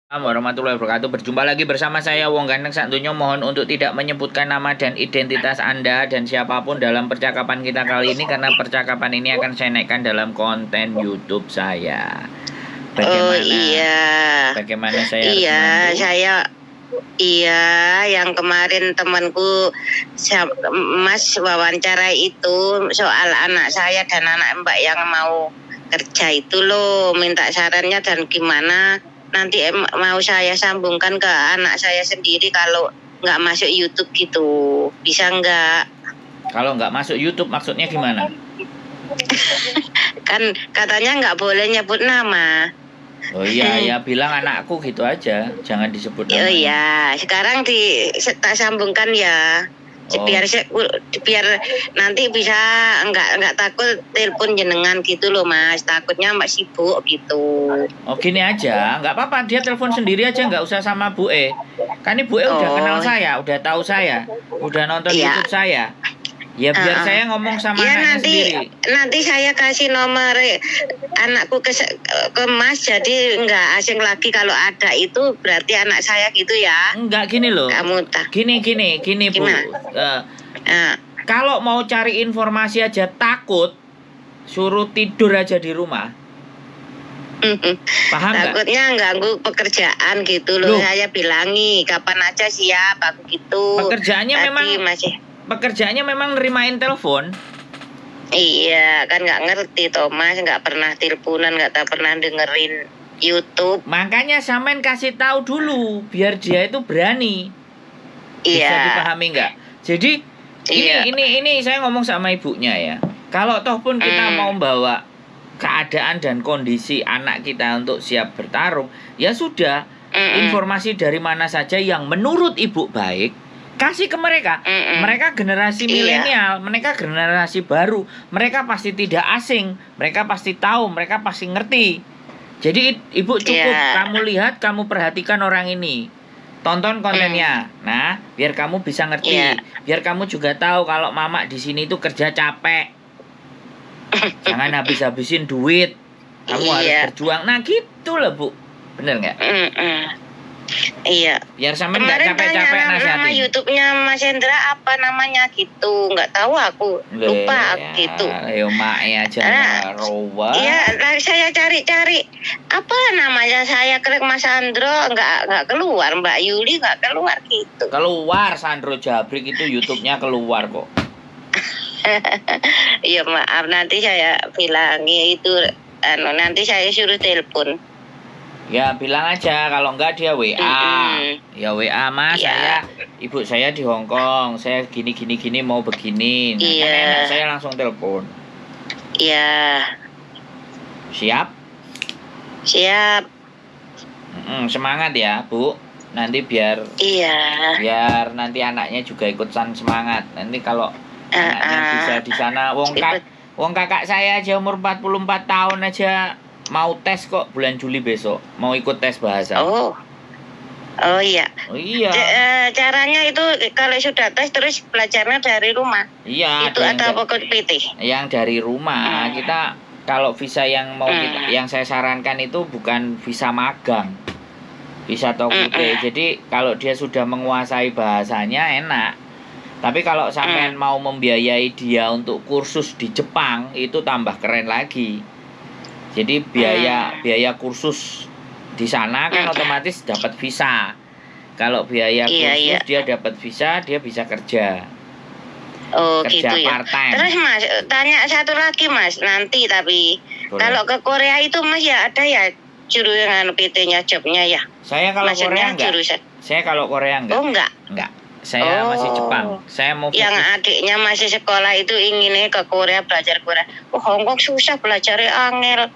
Assalamualaikum warahmatullahi wabarakatuh. Berjumpa lagi bersama saya Wong Ganteng Santunyo. Mohon untuk tidak menyebutkan nama dan identitas Anda dan siapapun dalam percakapan kita kali ini, karena percakapan ini akan saya naikkan dalam konten YouTube saya. Oh iya. Bagaimana saya Iya, harus membantu? iya yang kemarin temanku Mas wawancara itu soal anak saya dan anak Mbak yang mau kerja itu loh, minta sarannya dan gimana nanti mau saya sambungkan ke anak saya sendiri kalau nggak masuk YouTube gitu, bisa nggak? Kalau nggak masuk YouTube maksudnya gimana? Kan katanya nggak boleh nyebut nama. Oh iya, bilang anakku gitu aja, jangan disebut namanya. Oh iya, sekarang tak sambungkan ya. Oh. Biar nanti bisa nggak takut telepon jenengan gitu loh Mas, takutnya Mbak sibuk gitu. Oh gini aja, nggak apa-apa, dia telepon sendiri aja, nggak usah sama Bu E. Kan ini Bu E udah kenal saya, udah tahu saya, udah nonton YouTube saya. Ya biar saya ngomong sama anaknya sendiri. Nanti saya kasih nomor anakku ke Mas, jadi nggak asing lagi kalau ada itu berarti anak saya gitu ya. Enggak, gini loh. Kamu tak. Gini Bu. Kalau mau cari informasi aja takut, suruh tidur aja di rumah. Paham nggak? Takutnya ganggu pekerjaan gitu loh. Saya bilangi kapan aja siap aku gitu. Pekerjaannya memang nerimain telepon. Iya, kan nggak ngerti Thomas, nggak pernah teleponan, nggak pernah dengerin YouTube. Makanya sampean kasih tahu dulu biar dia itu berani. Bisa dipahami nggak? Jadi ini saya ngomong sama ibunya ya. Kalau toh pun kita mau bawa keadaan dan kondisi anak kita untuk siap bertarung, ya sudah, informasi dari mana saja yang menurut ibu baik kasih ke mereka. Mereka generasi milenial, mereka generasi baru, mereka pasti tidak asing, mereka pasti tahu, mereka pasti ngerti. Jadi ibu cukup kamu lihat, kamu perhatikan orang ini, tonton kontennya. Nah, biar kamu bisa ngerti, biar kamu juga tahu kalau mama di sini itu kerja capek. Jangan habis-habisin duit, kamu harus berjuang. Nah gitu loh Bu, bener nggak? Iya. Biar sampai nggak capek-capek nasihatin. Nama YouTube-nya Mas Hendra apa namanya gitu, nggak tahu aku, lupa gitu. Ayo mak ya Rowa. Iya, saya cari-cari apa namanya, saya klik Mas Sandro nggak keluar, Mbak Yuli nggak keluar gitu. Keluar Sandro Jabrik itu YouTube-nya keluar kok. Iya maaf, nanti saya bilangi itu, nanti saya suruh telepon. Ya bilang aja, kalau enggak dia WA. Ya WA Mas, ibu saya di Hong Kong, saya gini mau begini. Nah, kan enak, saya langsung telepon. Iya. Siap? Siap. Semangat ya Bu. Nanti biar nanti anaknya juga ikutan semangat. Nanti kalau anaknya bisa di sana, wong kakak saya aja umur 44 tahun aja mau tes kok bulan Juli besok, mau ikut tes bahasa. Oh iya. Caranya itu kalau sudah tes terus belajarnya dari rumah. Iya. Itu atau pokok PT? Yang dari rumah. Kita kalau visa yang mau yang saya sarankan itu bukan visa magang, visa TOQT. Jadi kalau dia sudah menguasai bahasanya enak. Tapi kalau sampean mau membiayai dia untuk kursus di Jepang, itu tambah keren lagi. Jadi biaya kursus di sana kan otomatis dapat visa. Kalau biaya kursus dia dapat visa, dia bisa kerja. Oh kerja gitu ya. part-time. Terus Mas, tanya satu lagi Mas, nanti tapi kalau ke Korea itu Mas ya ada ya jurusan PT-nya, jobnya ya? Saya kalau Korea enggak. Saya kalau Korea enggak. Oh enggak. Saya masih Jepang. Saya mau fokus. Yang adiknya masih sekolah itu inginnya ke Korea, belajar Korea. Hong Kong susah belajarnya angel.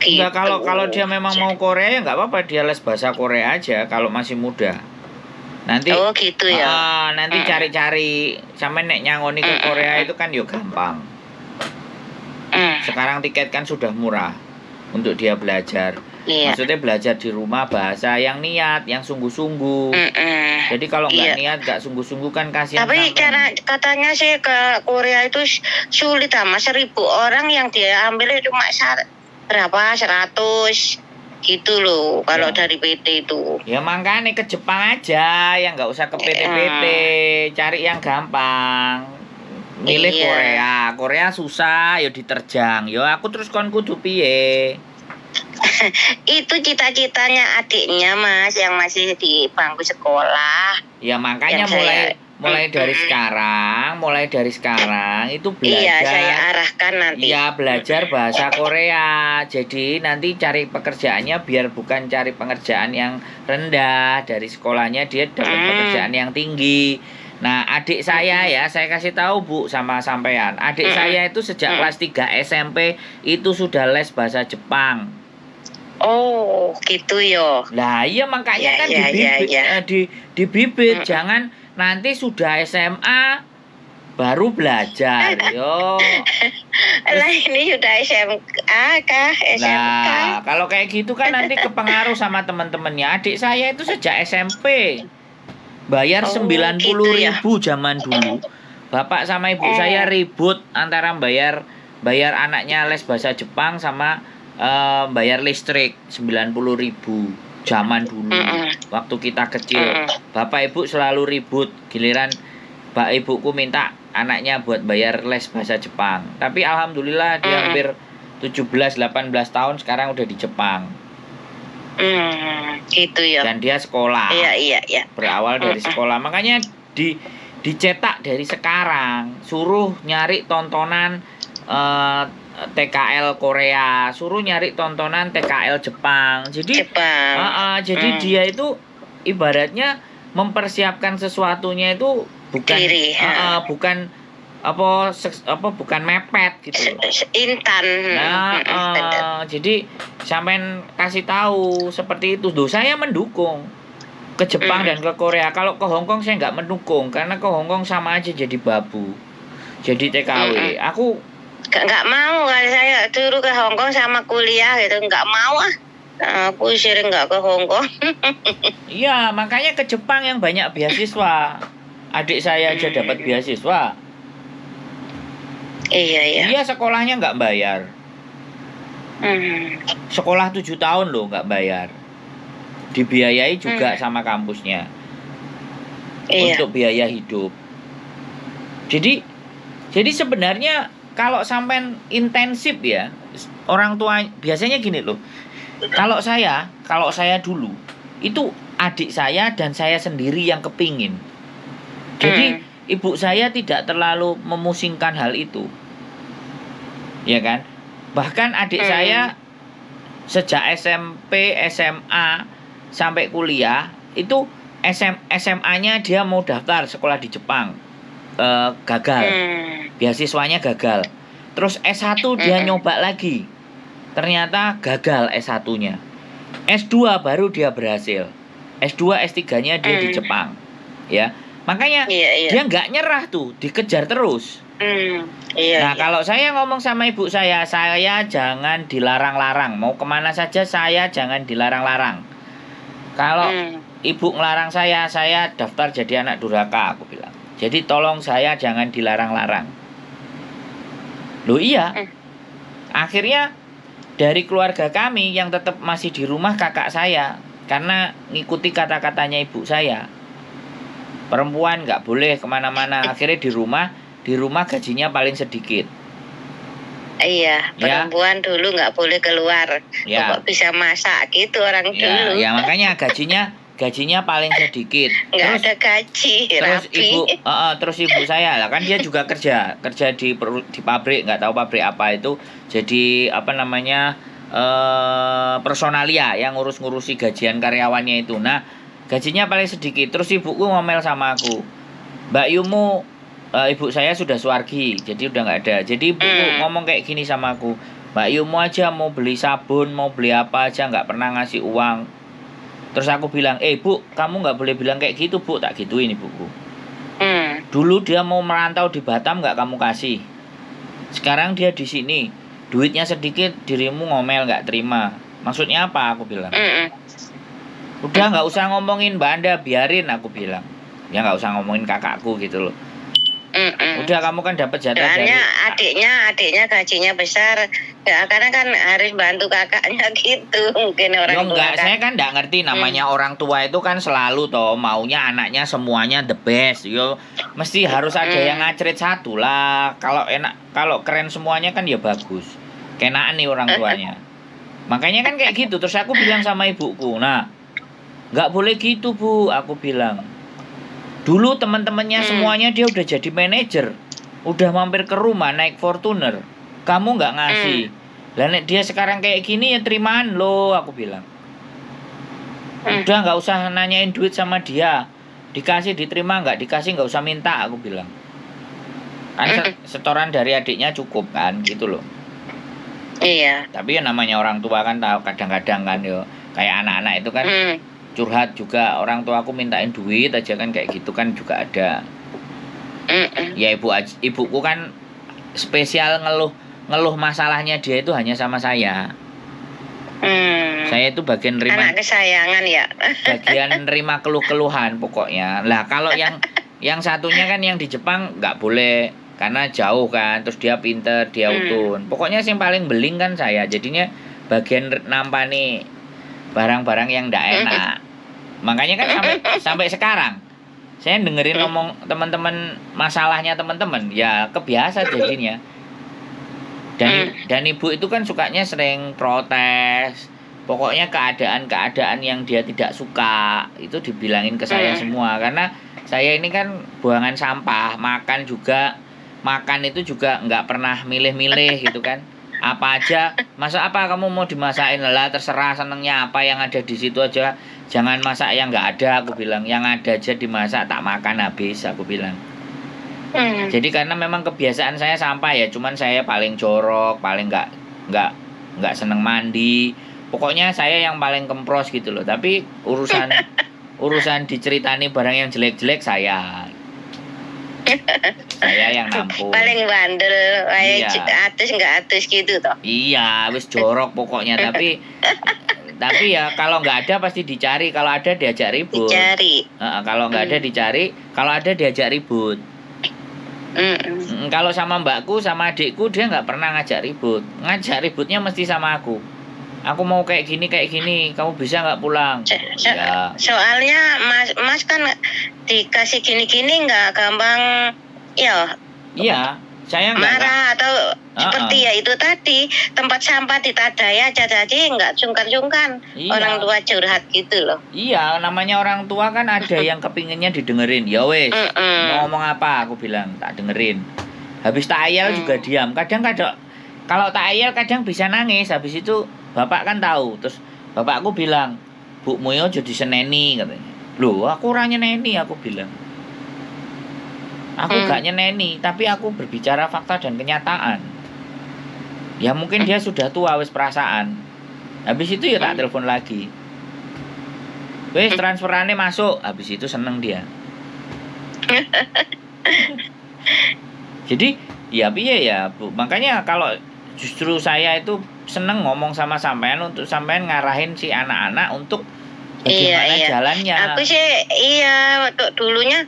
Gitu. Enggak, kalau dia memang mau Korea ya nggak apa-apa, dia les bahasa Korea aja kalau masih muda. Nanti gitu ya. Nanti cari-cari sampai nek nyangoni ke Korea itu kan yo gampang. Sekarang tiket kan sudah murah untuk dia belajar. Maksudnya belajar di rumah bahasa yang niat, yang sungguh-sungguh. Jadi kalau nggak niat, nggak sungguh-sungguh kan kasihan. Tapi katanya sih ke Korea itu sulit sama 1.000 orang yang dia ambil cuma berapa 100. Gitu loh kalau Ya. dari PT itu. Ya makanya ke Jepang aja, yang nggak usah ke PT-PT, cari yang gampang. Milih Iya. Korea, Korea susah, ya diterjang. Yo aku terus kon kudu piye? Itu cita-citanya adiknya Mas yang masih di bangku sekolah. Ya makanya Yang saya- mulai dari sekarang itu Iya, belajar. saya arahkan nanti. Iya, belajar bahasa Korea. Jadi nanti cari pekerjaannya biar bukan cari pekerjaan yang rendah, dari sekolahnya dia dapat pekerjaan yang tinggi. Nah, adik saya ya, saya kasih tahu Bu sama sampean. Adik saya itu sejak kelas 3 SMP itu sudah les bahasa Jepang. Oh, gitu yo. Lah iya makanya Ya, kan ya, dibibit, ya, ya. dibibit. Jangan nanti sudah SMA baru belajar. Yo. Lah ini sudah SMA kah? SMK? Nah, kalau kayak gitu kan nanti kepengaruh sama teman-temannya. Adik saya itu sejak SMP bayar Oh, 90.000 zaman dulu. Bapak sama ibu saya ribut antara bayar anaknya les bahasa Jepang sama bayar listrik 90.000 zaman dulu. Waktu kita kecil, bapak ibu selalu ribut. Giliran Pak ibuku minta anaknya buat bayar les bahasa Jepang. Tapi alhamdulillah dia hampir 17-18 tahun sekarang udah di Jepang. Gitu ya. Dan dia sekolah. Iya. Berawal dari sekolah. Makanya dicetak dari sekarang. Suruh nyari tontonan TKL Korea, suruh nyari tontonan TKL Jepang. Jadi jadi dia itu ibaratnya mempersiapkan sesuatunya itu bukan Diri, bukan bukan mepet gitu. Intan. Nah, jadi sampean kasih tahu seperti itu. Saya mendukung ke Jepang dan ke Korea. Kalau ke Hong Kong saya nggak mendukung karena ke Hong Kong sama aja jadi babu, jadi TKW. Aku nggak mau, kalau saya dulu ke Hong Kong sama kuliah gitu nggak mau aku sering nggak ke Hong Kong. Iya, makanya ke Jepang yang banyak beasiswa. Adik saya aja dapat beasiswa. Iya. Dia sekolahnya nggak bayar. Sekolah 7 tahun loh nggak bayar. Dibiayai juga sama kampusnya. Iya. Untuk biaya hidup. Jadi sebenarnya kalau sampai intensif ya, orang tua biasanya gini loh. Kalau saya dulu itu adik saya dan saya sendiri yang kepingin. Jadi ibu saya tidak terlalu memusingkan hal itu, ya kan? Bahkan adik saya sejak SMP, SMA sampai kuliah itu SMA-nya dia mau daftar sekolah di Jepang, gagal, beasiswanya gagal. Terus S1 dia nyoba lagi, ternyata gagal S1-nya. S2 baru dia berhasil. S2, S3-nya dia di Jepang. Ya. Makanya dia nggak nyerah tuh, dikejar terus. Nah, kalau saya ngomong sama ibu saya jangan dilarang-larang. Mau kemana saja saya jangan dilarang-larang. Kalau ibu ngelarang saya daftar jadi anak durhaka, aku bilang. Jadi tolong saya jangan dilarang-larang. Loh iya. Akhirnya dari keluarga kami yang tetap masih di rumah kakak saya, karena ngikuti kata-katanya ibu saya, perempuan nggak boleh kemana-mana. Akhirnya di rumah gajinya paling sedikit. Iya, perempuan dulu nggak boleh keluar. Kok bisa masak gitu orang dulu. Ya makanya gajinya paling sedikit. Nggak ada gaji. Terus ibu saya lah kan dia juga kerja di pabrik, nggak tahu pabrik apa itu. Jadi personalia yang ngurusi gajian karyawannya itu. Nah, gajinya paling sedikit. Terus ibuku ngomel sama aku, Mbak Yumu, ibu saya sudah suwargi, jadi udah nggak ada. Jadi ibuku ngomong kayak gini sama aku, Mbak Yumu aja mau beli sabun, mau beli apa aja nggak pernah ngasih uang. Terus aku bilang, Bu, kamu nggak boleh bilang kayak gitu, Bu. Tak gituin ibuku. Dulu dia mau merantau di Batam nggak kamu kasih. Sekarang dia di sini, duitnya sedikit, dirimu ngomel nggak terima. Maksudnya apa? Aku bilang. Udah nggak usah ngomongin Mbak Anda, biarin, aku bilang. Ya nggak usah ngomongin kakakku gitu loh. Udah kamu kan dapat jatah Soalnya dari adiknya gajinya besar, ya, karena kan harus bantu kakaknya gitu, mungkin orang yo tua enggak, kan. saya kan enggak ngerti namanya orang tua itu kan selalu toh maunya anaknya semuanya the best. Yo mesti harus ada yang ngacret satu lah. Kalau keren semuanya kan ya bagus. Kenaan nih orang tuanya. Makanya kan kayak gitu. Terus aku bilang sama ibuku, nah nggak boleh gitu Bu, aku bilang. Dulu teman-temannya semuanya dia udah jadi manajer, udah mampir ke rumah naik Fortuner. Kamu nggak ngasih. Lah nek dia sekarang kayak gini ya terimaan lo, aku bilang. Udah nggak usah nanyain duit sama dia. Dikasih diterima, nggak dikasih nggak usah minta, aku bilang. Kan setoran dari adiknya cukup kan, gitu loh. Iya. Tapi ya namanya orang tua kan tahu kadang-kadang kan yo kayak anak-anak itu kan curhat juga, orang tua aku mintain duit aja kan kayak gitu kan juga ada. Ya ibuku kan spesial ngeluh masalahnya dia itu hanya sama saya. Saya itu bagian nerima anak kesayangan ya. bagian nerima keluh-keluhan pokoknya. Lah kalau yang satunya kan yang di Jepang nggak boleh karena jauh kan, terus dia pinter, dia utun. Pokoknya yang paling beling kan saya. Jadinya bagian nampani barang-barang yang ndak enak. Makanya kan sampai sekarang saya dengerin ngomong teman-teman masalahnya teman-teman, ya kebiasa jadinya. Dan ibu itu kan sukanya sering protes. Pokoknya keadaan-keadaan yang dia tidak suka itu dibilangin ke saya semua, karena saya ini kan buangan sampah, makan itu juga nggak pernah milih-milih gitu kan. Apa aja, masak apa kamu mau dimasakin, lah terserah senengnya apa yang ada di situ aja, jangan masak yang nggak ada, aku bilang, yang ada aja dimasak tak makan habis, aku bilang. Jadi karena memang kebiasaan saya sampah ya, cuman saya paling jorok, paling nggak seneng mandi, pokoknya saya yang paling kempros gitu loh. Tapi urusan diceritani barang yang jelek-jelek saya yang nampung. Paling bandel, Iya. atus nggak atus gitu toh. Iya, wis jorok pokoknya. Tapi ya kalau nggak ada pasti dicari, kalau ada diajak ribut. Dicari. Kalau nggak ada dicari, kalau ada diajak ribut. Kalau sama mbakku sama adikku dia nggak pernah ngajak ribut. Ngajak ributnya mesti sama aku. Aku mau kayak gini, kamu bisa nggak pulang? Ya. Soalnya mas kan dikasih gini-gini nggak gampang, ya. Iya, saya nggak marah atau seperti ya itu tadi, tempat sampah ditadai aja, jadi nggak sungkan-sungkan. Iya. Orang tua curhat gitu loh. Iya, namanya orang tua kan ada yang kepinginnya didengerin. Ya wes, mau ngomong apa? Aku bilang tak dengerin. Habis tak ayal juga diam. Kadang-kadang kalau tak ayal kadang bisa nangis. Habis itu bapak kan tahu. Terus bapakku bilang, Bu Moyo jadi seneni katanya. Loh, aku orangnya neni, aku bilang. Aku gak nyeneni, tapi aku berbicara fakta dan kenyataan. Ya mungkin dia sudah tua wis perasaan. Habis itu ya tak telepon lagi. Wis transferannya masuk, habis itu seneng dia. Jadi ya piye ya Bu. Makanya kalau justru saya itu seneng ngomong sama sampean untuk sampean ngarahin si anak-anak untuk bagaimana jalannya. Aku sih iya, waktu dulunya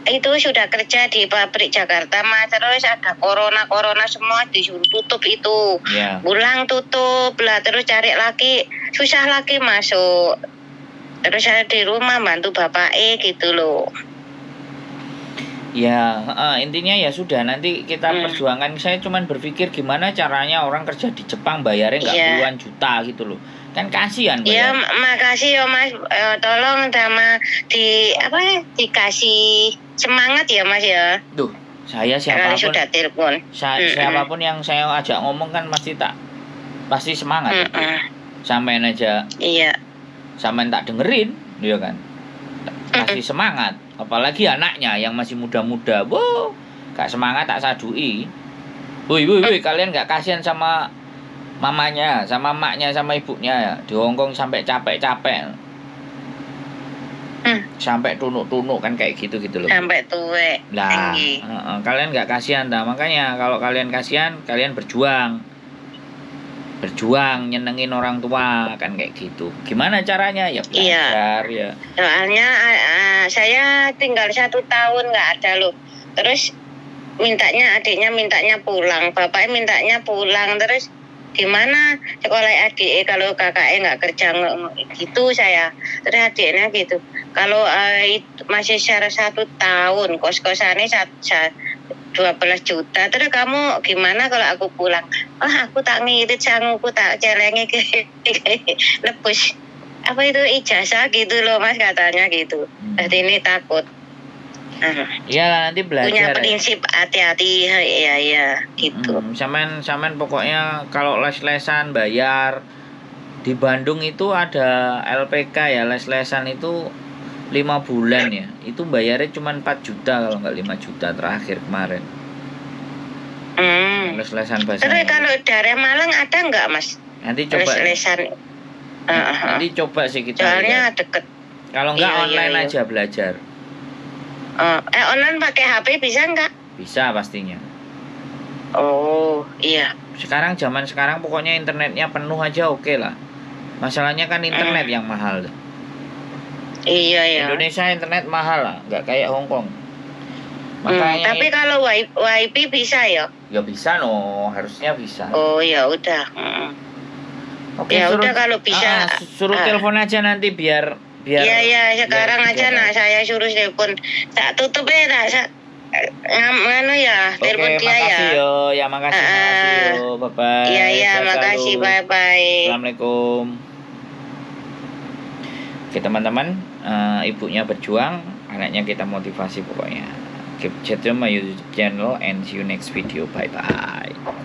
itu sudah kerja di pabrik Jakarta Mas, terus ada corona semua disuruh tutup itu. Pulang tutup lah, terus cari lagi susah lagi masuk. Terus saya di rumah bantu bapak gitu loh. Ya, intinya ya sudah, nanti kita perjuangkan. Saya cuman berpikir gimana caranya orang kerja di Jepang bayarnya nggak puluhan juta gitu loh. Kan kasihan bayar. Ya, makasih ya Mas. Tolong sama dikasih semangat ya Mas ya. Duh, saya siapapun sudah telepon. Siapapun yang saya ajak ngomong kan pasti semangat. Sampean aja. Iya. Sampean tak dengerin, ya kan. Kasih semangat. Apalagi anaknya yang masih muda-muda. Wow, gak semangat tak sadui. Woi, kalian gak kasihan sama mamanya, sama maknya, sama ibunya ya. Di Hongkong sampai capek-capek. Sampai tunuk-tunuk kan kayak gitu loh. Sampai tuwek. Lah, kalian gak kasihan dah. Makanya kalau kalian kasihan, kalian berjuang nyenengin orang tua kan kayak gitu. Gimana caranya ya belajar ya. Soalnya saya tinggal 1 tahun nggak ada loh. Terus adiknya mintanya pulang, bapaknya mintanya pulang, terus gimana sekolah adik kalau kakaknya nggak kerja gitu saya, terus adiknya gitu kalau masih syarat 1 tahun kos-kosannya 12 juta, terus kamu gimana kalau aku pulang? Aku tak ngirit sanguku, tak celengi ke lebus apa itu ijazah gitu loh Mas, katanya gitu. Jadi ini takut. Iya nanti belajar. Punya prinsip hati-hati ya gitu. Saman pokoknya kalau les-lesan bayar. Di Bandung itu ada LPK ya, les-lesan itu 5 bulan ya. Itu bayarnya cuma 4 juta kalau nggak 5 juta terakhir kemarin. Les-lesan bahasa. Terus kalau dari Malang ada nggak Mas? Nanti coba. Les-lesan. Nanti coba sih kita. Soalnya deket. Kalau nggak online aja belajar. Online pakai HP bisa nggak? Bisa pastinya. Oh iya. Sekarang zaman sekarang pokoknya internetnya penuh aja oke lah. Masalahnya kan internet yang mahal. Iya ya. Indonesia internet mahal lah, nggak kayak Hong Kong. Makanya tapi kalau WiFi bisa ya? Ya bisa harusnya bisa. Oh ya udah. Oke, ya udah kalau bisa. Suruh telepon aja nanti biar. Iya sekarang aja saya suruh telepon. Tak tutup ya nganu ya, telepon dia ya. Makasih makasih bye bye. Iya makasih, bye bye. Assalamualaikum. Oke teman-teman, ibunya berjuang, anaknya kita motivasi pokoknya. Keep chat on my YouTube channel and see you next video. Bye bye.